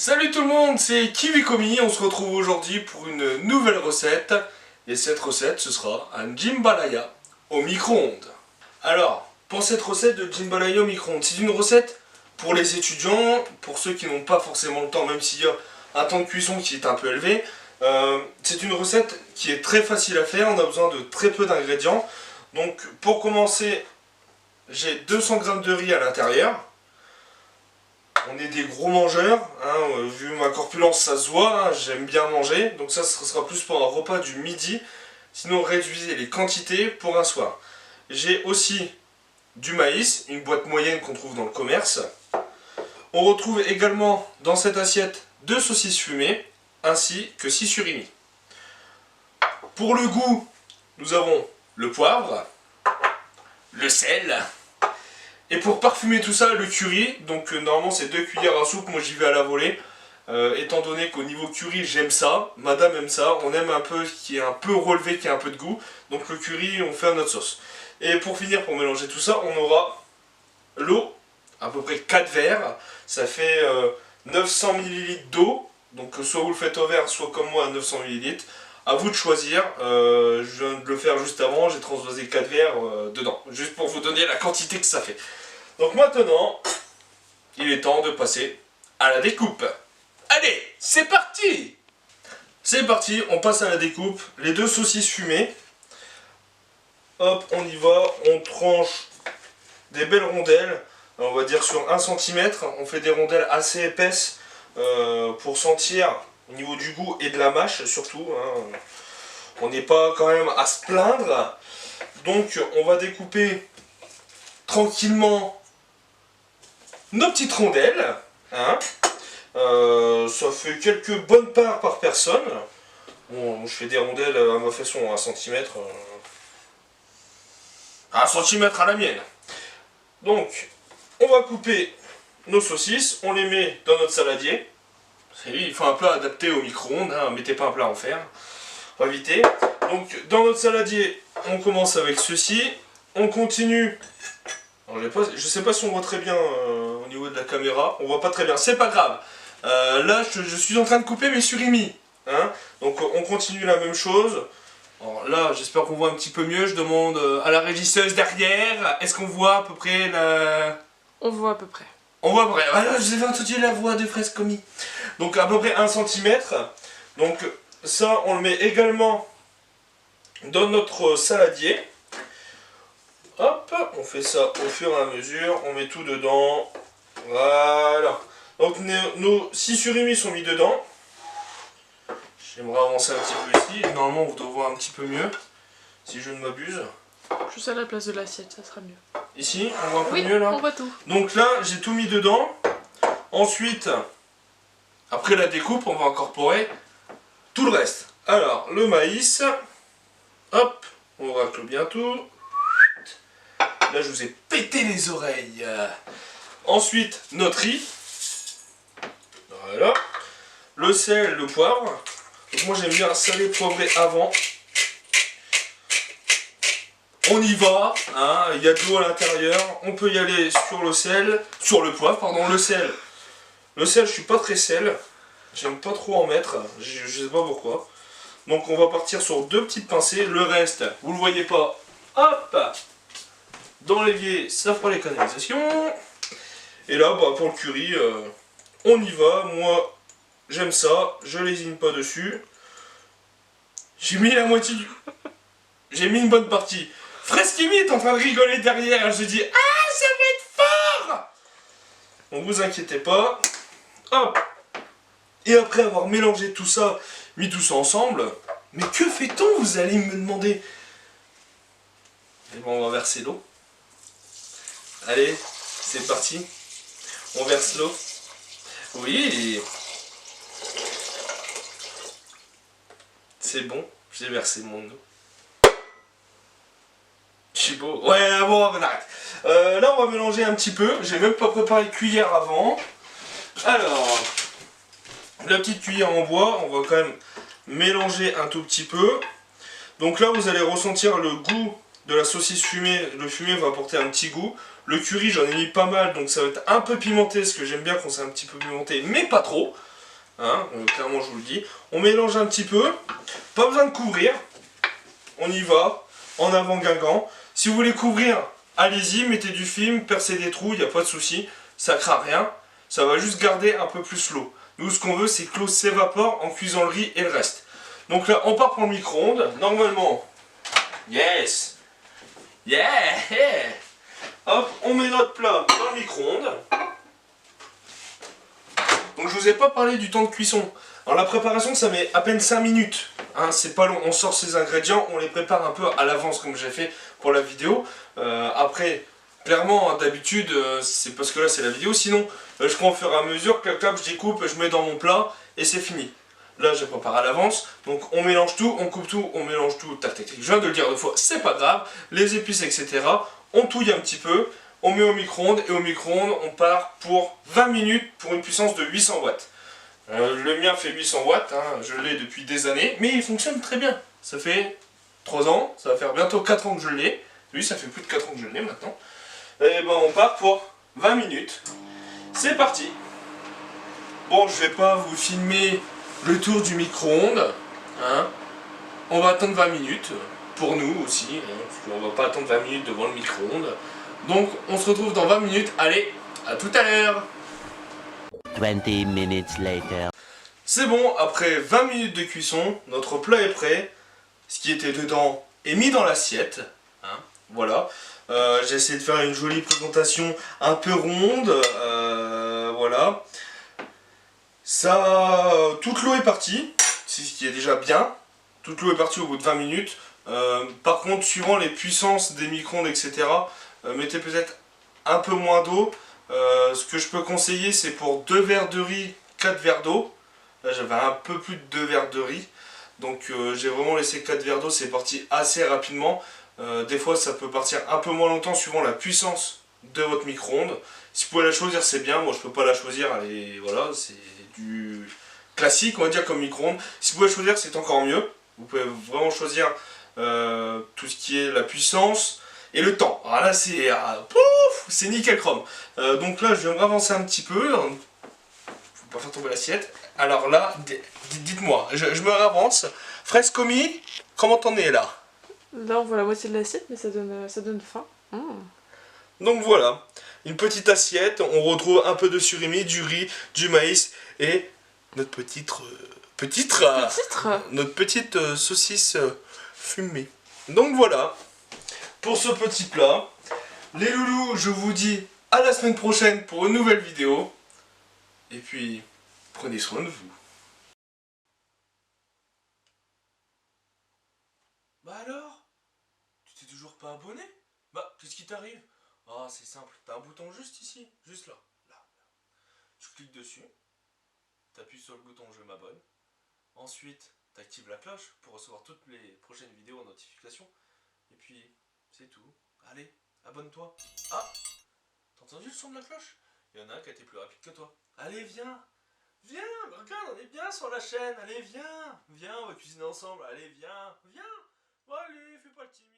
Salut tout le monde, c'est KiwiKomi, on se retrouve aujourd'hui pour une nouvelle recette. Et cette recette, ce sera un jambalaya au micro-ondes. Alors, pour cette recette de jambalaya au micro-ondes, c'est une recette pour les étudiants, pour ceux qui n'ont pas forcément le temps, même s'il y a un temps de cuisson qui est un peu élevé. C'est une recette qui est très facile à faire, on a besoin de très peu d'ingrédients. Donc pour commencer, j'ai 200 g de riz à l'intérieur. On est des gros mangeurs, hein, vu ma corpulence ça se voit, hein, j'aime bien manger, donc ça ce sera plus pour un repas du midi, sinon réduisez les quantités pour un soir. J'ai aussi du maïs, une boîte moyenne qu'on trouve dans le commerce. On retrouve également dans cette assiette 2 saucisses fumées, ainsi que 6 surimi. Pour le goût, nous avons le poivre, le sel. Et pour parfumer tout ça, le curry, donc normalement c'est 2 cuillères à soupe, moi j'y vais à la volée. Étant donné qu'au niveau curry j'aime ça, madame aime ça, on aime un peu qui est un peu relevé, qui a un peu de goût. Donc le curry, on fait à notre sauce. Et pour finir, pour mélanger tout ça, on aura l'eau, à peu près 4 verres. Ça fait 900 ml d'eau, donc soit vous le faites au verre, soit comme moi à 900 ml. A vous de choisir, je viens de le faire juste avant, j'ai transvasé 4 verres dedans, juste pour vous donner la quantité que ça fait. Donc maintenant, il est temps de passer à la découpe. Allez, c'est parti! C'est parti, on passe à la découpe. Les 2 saucisses fumées. Hop, on y va, on tranche des belles rondelles. On va dire sur 1 cm, on fait des rondelles assez épaisses pour sentir au niveau du goût et de la mâche surtout. Hein. On n'est pas quand même à se plaindre. Donc on va découper tranquillement nos petites rondelles, hein. Ça fait quelques bonnes parts par personne. Bon, je fais des rondelles à ma façon, 1 cm. 1 cm à la mienne. Donc, on va couper nos saucisses, on les met dans notre saladier. Il faut un plat adapté au micro-ondes, hein, mettez pas un plat en fer, pour éviter. Donc, dans notre saladier, on commence avec ceci. On continue. Alors, je sais pas si on voit très bien au niveau de la caméra, on voit pas très bien, c'est pas grave. Là je suis en train de couper mes surimi, hein. Donc on continue la même chose. Alors là j'espère qu'on voit un petit peu mieux, je demande à la régisseuse derrière, est-ce qu'on voit à peu près la... On voit à peu près. On voit à peu près, voilà, je vous avais entendu la voix de Frescomi. Donc à peu près 1 cm, donc ça on le met également dans notre saladier. Hop, on fait ça au fur et à mesure, on met tout dedans, voilà. Donc nos 6 surimi sont mis dedans. J'aimerais avancer un petit peu ici, normalement vous devez voir un petit peu mieux, si je ne m'abuse. Juste à la place de l'assiette, ça sera mieux. Ici, on voit un peu Oui, mieux là. on voit tout. Donc là, j'ai tout mis dedans. Ensuite, après la découpe, on va incorporer tout le reste. Alors, le maïs, hop, on racle bien tout. Là, je vous ai pété les oreilles. Ensuite, notre riz. Voilà. Le sel, le poivre. Donc moi, j'aime bien saler, poivrer avant. On y va. Hein, il y a de l'eau à l'intérieur. On peut y aller sur le sel. Sur le poivre, pardon. Le sel. Le sel, je suis pas très sel. J'aime pas trop en mettre. Je sais pas pourquoi. Donc, on va partir sur 2 petites pincées. Le reste, vous le voyez pas. Hop! Dans l'évier, ça fera les canalisations. Et là, bah, pour le curry, on y va. Moi, j'aime ça. Je lésine pas dessus. J'ai mis la moitié du... J'ai mis une bonne partie. Fresquimi est en train de rigoler derrière. Je dis, ah, ça va être fort! Donc, vous inquiétez pas. Hop! Et après avoir mélangé tout ça, mis tout ça ensemble, mais que fait-on, vous allez me demander? Et bon, on va verser l'eau. Allez, c'est parti. On verse l'eau. Oui. C'est bon, j'ai versé mon eau. Je suis beau. Ouais, bon, on arrête. Là, on va mélanger un petit peu. J'ai même pas préparé de cuillère avant. Alors, la petite cuillère en bois, on va quand même mélanger un tout petit peu. Donc là, vous allez ressentir le goût de la saucisse fumée. Le fumé va apporter un petit goût. Le curry, j'en ai mis pas mal, donc ça va être un peu pimenté, parce que j'aime bien quand c'est un petit peu pimenté, mais pas trop. hein, clairement je vous le dis. On mélange un petit peu, pas besoin de couvrir, on y va, en avant Guingamp. Si vous voulez couvrir, allez-y, mettez du film, percez des trous, il n'y a pas de souci, ça craint rien, ça va juste garder un peu plus l'eau. Nous ce qu'on veut c'est que l'eau s'évapore en cuisant le riz et le reste. Donc là on part pour le micro-ondes, normalement, yes, yeah, hop, on met notre plat dans le micro-ondes. Donc je vous ai pas parlé du temps de cuisson. Alors la préparation ça met à peine 5 minutes, hein, c'est pas long, on sort ces ingrédients, on les prépare un peu à l'avance comme j'ai fait pour la vidéo. Après, clairement hein, d'habitude c'est parce que là c'est la vidéo, sinon je prends au fur et à mesure, clac clac, je découpe, je mets dans mon plat et c'est fini. Là je prépare à l'avance, donc on mélange tout, on coupe tout, on mélange tout, tac tac tac, je viens de le dire 2 fois, c'est pas grave, les épices etc. On touille un petit peu. On met au micro-ondes et au micro-ondes on part pour 20 minutes pour une puissance de 800 watts. Le mien fait 800 watts, hein, je l'ai depuis des années, mais il fonctionne très bien. Ça fait 3 ans, ça va faire bientôt 4 ans que je l'ai. Lui ça fait plus de 4 ans que je l'ai maintenant. Et ben on part pour 20 minutes. C'est parti. Bon je vais pas vous filmer le tour du micro-ondes. Hein. On va attendre 20 minutes. Pour nous aussi, hein, parce qu'on va pas attendre 20 minutes devant le micro-ondes. Donc on se retrouve dans 20 minutes, allez, à tout à l'heure. 20 minutes later. C'est bon, après 20 minutes de cuisson, notre plat est prêt. Ce qui était dedans est mis dans l'assiette. Hein, voilà. J'ai essayé de faire une jolie présentation un peu ronde. Voilà. Ça, toute l'eau est partie, c'est ce qui est déjà bien. Toute l'eau est partie au bout de 20 minutes. Par contre, suivant les puissances des micro-ondes, etc., mettez peut-être un peu moins d'eau. Ce que je peux conseiller, c'est pour 2 verres de riz, 4 verres d'eau. Là, j'avais un peu plus de 2 verres de riz. Donc, j'ai vraiment laissé 4 verres d'eau. C'est parti assez rapidement. Des fois, ça peut partir un peu moins longtemps suivant la puissance de votre micro-ondes. Si vous pouvez la choisir, c'est bien. Moi, je peux pas la choisir. Allez, voilà, c'est du classique, on va dire, comme micro-ondes. Si vous pouvez choisir, c'est encore mieux. Vous pouvez vraiment choisir tout ce qui est la puissance et le temps. Alors là c'est nickel chrome. Donc là je vais me ravancer un petit peu. Faut pas faire tomber l'assiette. Alors là, dites-moi, je me ravance. Fraise commis, comment t'en es là? Là, on voit la moitié de l'assiette, mais ça donne faim. Donc voilà, une petite assiette. On retrouve un peu de surimi, du riz, du maïs et notre notre petite saucisse fumée. Donc voilà, pour ce petit plat. Les loulous, je vous dis à la semaine prochaine pour une nouvelle vidéo. Et puis, prenez soin de vous. Bah alors? Tu t'es toujours pas abonné? Bah, qu'est-ce qui t'arrive? Ah, c'est simple, t'as un bouton juste ici, juste là. Tu cliques dessus, t'appuies sur le bouton je m'abonne. Ensuite, t'actives la cloche pour recevoir toutes les prochaines vidéos en notification. Et puis, c'est tout. Allez, abonne-toi. Ah, t'as entendu le son de la cloche? Il y en a un qui a été plus rapide que toi. Allez, viens. Viens, regarde, on est bien sur la chaîne. Allez, viens. Viens, on va cuisiner ensemble. Allez, viens. Viens. Bon, allez, fais pas le timide.